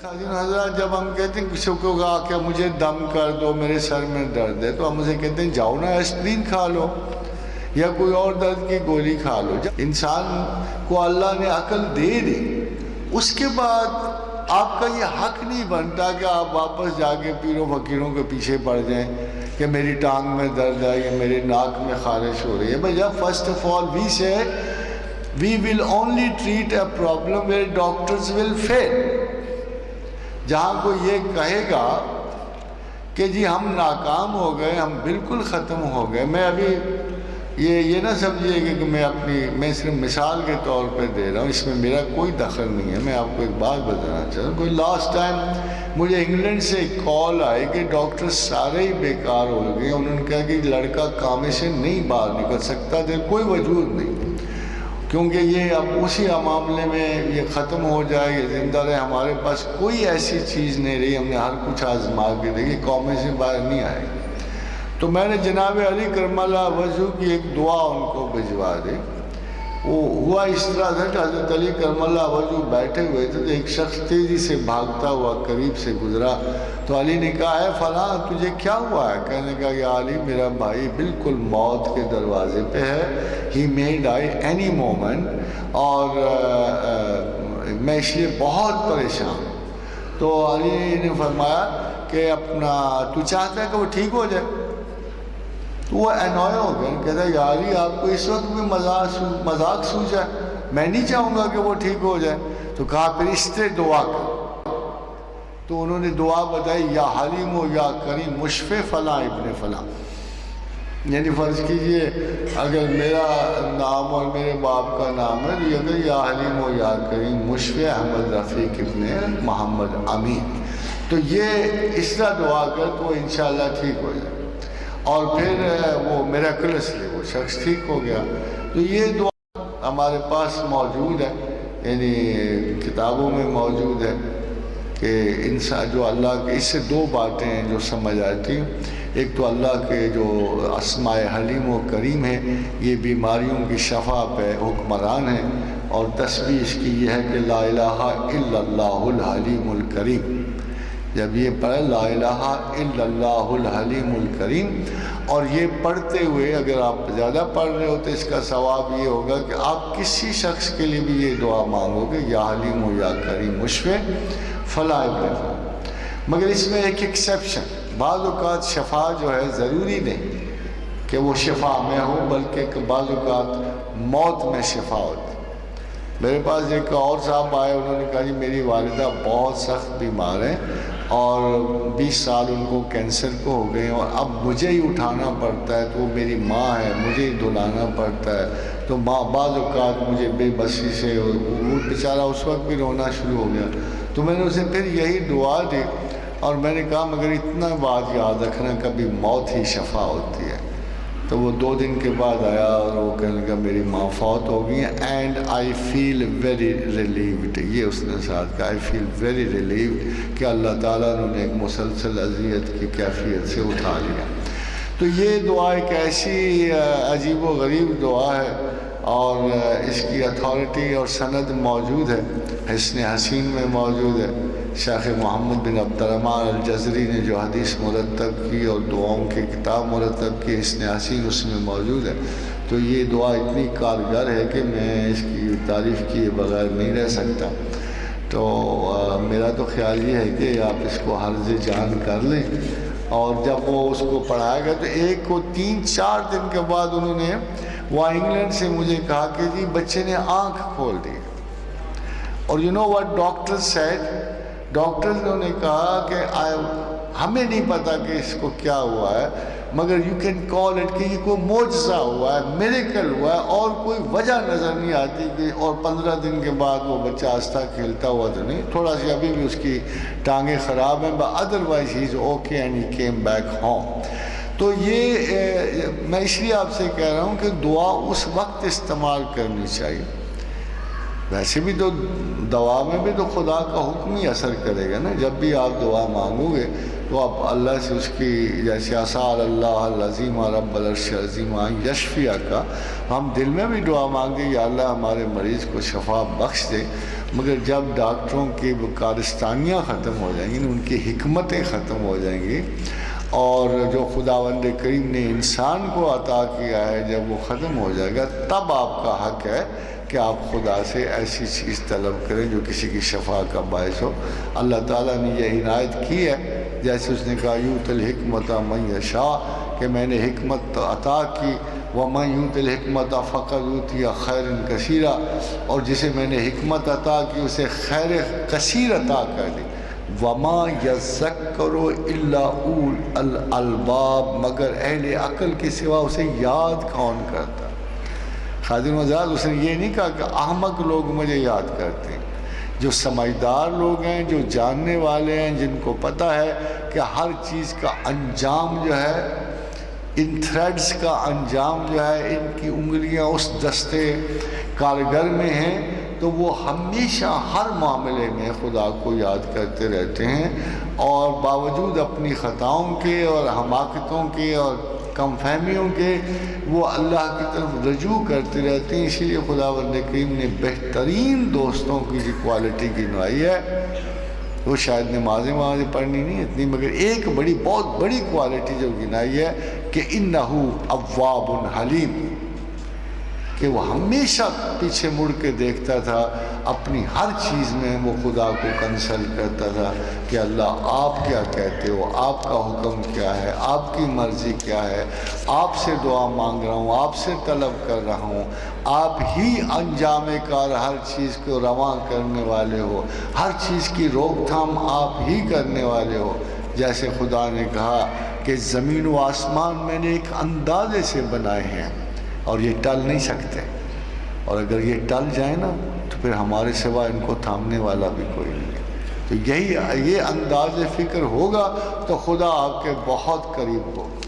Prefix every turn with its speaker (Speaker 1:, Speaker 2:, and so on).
Speaker 1: خادم حضرات جب ہم کہتے ہیں کسی کو کہا کہ مجھے دم کر دو میرے سر میں درد ہے تو ہم اسے کہتے ہیں جاؤ نا ایسپرین کھا لو یا کوئی اور درد کی گولی کھا لو. جب انسان کو اللہ نے عقل دے دی اس کے بعد آپ کا یہ حق نہیں بنتا کہ آپ واپس جا کے پیروں فقیروں کے پیچھے پڑ جائیں کہ میری ٹانگ میں درد ہے یا میرے ناک میں خارش ہو رہی ہے. بھیا فرسٹ آف آل وی سے we will only treat a problem where doctors will fail. جہاں کوئی یہ کہے گا کہ جی ہم ناکام ہو گئے ہم بالکل ختم ہو گئے. میں ابھی یہ نہ سمجھیے کہ میں صرف مثال کے طور پہ دے رہا ہوں, اس میں میرا کوئی دخل نہیں ہے. میں آپ کو ایک بات بتانا چاہتا ہوں. کوئی لاسٹ ٹائم مجھے انگلینڈ سے ایک کال آئی کہ ڈاکٹر سارے ہی بیکار ہو گئے. انہوں نے کہا کہ لڑکا کامے سے نہیں باہر نکل سکتا تھا, کوئی وجود نہیں کیونکہ یہ اب اسی معاملے میں یہ ختم ہو جائے یہ زندہ رہے. ہمارے پاس کوئی ایسی چیز نہیں رہی, ہم نے ہر کچھ آزما کے دیکھی, قومیں سے باہر نہیں آئے. تو میں نے جناب علی کرم اللہ وجہ کی ایک دعا ان کو بھجوا دی. وہ ہوا اس طرح تھا کہ حضرت علی کرم اللہ وجہ بیٹھے ہوئے تھے تو ایک شخص تیزی سے بھاگتا ہوا قریب سے گزرا. تو علی نے کہا اے فلاں تجھے کیا ہوا ہے؟ کہنے کا کہ علی میرا بھائی بالکل موت کے دروازے پہ ہے, ہی may die any moment, اور میں اس لیے بہت پریشان. تو علی نے فرمایا کہ اپنا تو چاہتا ہے کہ وہ ٹھیک ہو جائے؟ تو وہ انوائے ہو گیا, کہتا ہے یا علی آپ کو اس وقت بھی مذاق سوچا ہے, میں نہیں چاہوں گا کہ وہ ٹھیک ہو جائے. تو کہا پھر اس سے دعا کر. تو انہوں نے دعا بتائی یا حلیم و یا کریم مشفع فلاں ابن فلاں. یعنی فرض کیجئے اگر میرا نام اور میرے باپ کا نام ہے تو یہ کہ یا حلیم و یا کریم مشفع احمد رفیق ابن محمد امین. تو یہ اس طرح دعا کر تو انشاءاللہ ٹھیک ہو جائے. اور پھر وہ میراکلسلی وہ شخص ٹھیک ہو گیا. تو یہ دعا ہمارے پاس موجود ہے, یعنی کتابوں میں موجود ہے کہ انسان جو اللہ کے, اس سے دو باتیں ہیں جو سمجھ آتی ہیں. ایک تو اللہ کے جو اسماء حلیم و کریم ہیں یہ بیماریوں کی شفا پہ حکمران ہیں, اور تسبیح اس کی یہ ہے کہ لا الہ الا اللہ الحلیم الکریم. جب یہ پڑھے لا الہ الا اللہ الحلیم الکریم, اور یہ پڑھتے ہوئے اگر آپ زیادہ پڑھ رہے ہو تو اس کا ثواب یہ ہوگا کہ آپ کسی شخص کے لیے بھی یہ دعا مانگو گے یا حلیم و یا کریم مشفع فلاں ابن فلاں. مگر اس میں ایک ایکسیپشن, بعض اوقات شفا جو ہے ضروری نہیں کہ وہ شفا میں ہو بلکہ بعض اوقات موت میں شفا ہوتی. میرے پاس ایک اور صاحب آئے, انہوں نے کہا جی میری والدہ بہت سخت بیمار ہیں اور 20 سال ان کو کینسر کو ہو گئے اور اب مجھے ہی اٹھانا پڑتا ہے, تو وہ میری ماں ہے مجھے ہی دلانا پڑتا ہے. تو بعض اوقات مجھے بے بسی سے, وہ بیچارہ اس وقت بھی رونا شروع ہو گیا. تو میں نے اسے پھر یہی دعا دی اور میں نے کہا مگر اتنا بات یاد رکھنا کبھی موت ہی شفا ہوتی ہے. تو وہ 2 دن کے بعد آیا اور وہ کہنے لگا میری ماں فوت ہو گئی ہیں اینڈ آئی فیل ویری ریلیوڈ. یہ اس نے ساتھ کہا آئی فیل ویری ریلیوڈ کہ اللہ تعالیٰ نے ایک مسلسل اذیت کی کیفیت سے اٹھا لیا. تو یہ دعا ایک ایسی عجیب و غریب دعا ہے اور اس کی اتھارٹی اور سند موجود ہے, حسن حسین میں موجود ہے. شیخ محمد بن عبد الرحمن الجزری نے جو حدیث مرتب کی اور دعاؤں کی کتاب مرتب کی, حسن حسین اس میں موجود ہے. تو یہ دعا اتنی کارگر ہے کہ میں اس کی تعریف کیے بغیر نہیں رہ سکتا. تو میرا تو خیال یہ ہے کہ آپ اس کو حرز جان کر لیں, اور جب وہ اس کو پڑھایا گیا تو ایک کو 3-4 دن کے بعد انہوں نے وہاں انگلینڈ سے مجھے کہا کہ جی بچے نے آنکھ کھول دی. اور you know what doctor said, doctors نے کہا کہ ہمیں نہیں پتا کہ اس کو کیا ہوا ہے مگر یو کین کال اٹ کہ یہ کوئی معجزہ ہوا ہے, میریکل ہوا ہے, اور کوئی وجہ نظر نہیں آتی کہ. اور 15 دن کے بعد وہ بچہ آہستہ کھیلتا ہوا تو نہیں, تھوڑا سی ابھی بھی اس کی ٹانگیں خراب ہیں, but otherwise he is okay and he came back home. تو یہ میں اس لیے آپ سے کہہ رہا ہوں کہ دعا اس وقت استعمال کرنی چاہیے ویسے بھی تو دعا میں بھی تو خدا کا حکم ہی اثر کرے گا نا. جب بھی آپ دعا مانگو گے تو آپ اللہ سے اس کی جیسے اسال اللہ العظیم رب العرش العظیم یشفیہ کا ہم دل میں بھی دعا مانگیں یا اللہ ہمارے مریض کو شفا بخش دے. مگر جب ڈاکٹروں کی کارستانیاں ختم ہو جائیں گی ان کی حکمتیں ختم ہو جائیں گی اور جو خداوند کریم نے انسان کو عطا کیا ہے جب وہ ختم ہو جائے گا تب آپ کا حق ہے کہ آپ خدا سے ایسی چیز طلب کریں جو کسی کی شفا کا باعث ہو. اللہ تعالیٰ نے یہ عنایت کی ہے جیسے اس نے کہا یؤتی الحکمت من یشاء کہ میں نے حکمت عطا کی. وَمَن یؤت الحکمت فقد اوتی خیرا کثیرا اور جسے میں نے حکمت عطا کی اسے خیر کثیر عطا کر دی. وَمَا يَذَّكَّرُ إِلَّا أُولُو الْأَلْبَابِ مگر اہل عقل کے سوا اسے یاد کون کرتا. خادم آزاد اس نے یہ نہیں کہا کہ احمق لوگ مجھے یاد کرتے ہیں. جو سمجھدار لوگ ہیں جو جاننے والے ہیں جن کو پتہ ہے کہ ہر چیز کا انجام جو ہے ان تھریڈز کا انجام جو ہے ان کی انگلیاں اس دستے کارگر میں ہیں تو وہ ہمیشہ ہر معاملے میں خدا کو یاد کرتے رہتے ہیں اور باوجود اپنی خطاؤں کے اور حماقتوں کے اور کم فہمیوں کے وہ اللہ کی طرف رجوع کرتے رہتے ہیں. اسی لیے خداوند کریم نے بہترین دوستوں کی جو کوالٹی گنوائی ہے وہ شاید نمازیں پڑھنی نہیں اتنی مگر ایک بہت بڑی کوالٹی جو گنائی ہے کہ انہو اواب حلیم کہ وہ ہمیشہ پیچھے مڑ کے دیکھتا تھا اپنی ہر چیز میں وہ خدا کو کنسلٹ کرتا تھا کہ اللہ آپ کیا کہتے ہو, آپ کا حکم کیا ہے, آپ کی مرضی کیا ہے, آپ سے دعا مانگ رہا ہوں, آپ سے طلب کر رہا ہوں, آپ ہی انجام کار ہر چیز کو رواں کرنے والے ہو, ہر چیز کی روک تھام آپ ہی کرنے والے ہو. جیسے خدا نے کہا کہ زمین و آسمان میں نے ایک اندازے سے بنائے ہیں اور یہ ٹل نہیں سکتے, اور اگر یہ ٹل جائیں نا تو پھر ہمارے سوا ان کو تھامنے والا بھی کوئی نہیں ہے. تو یہ انداز فکر ہوگا تو خدا آپ کے بہت قریب ہوگا.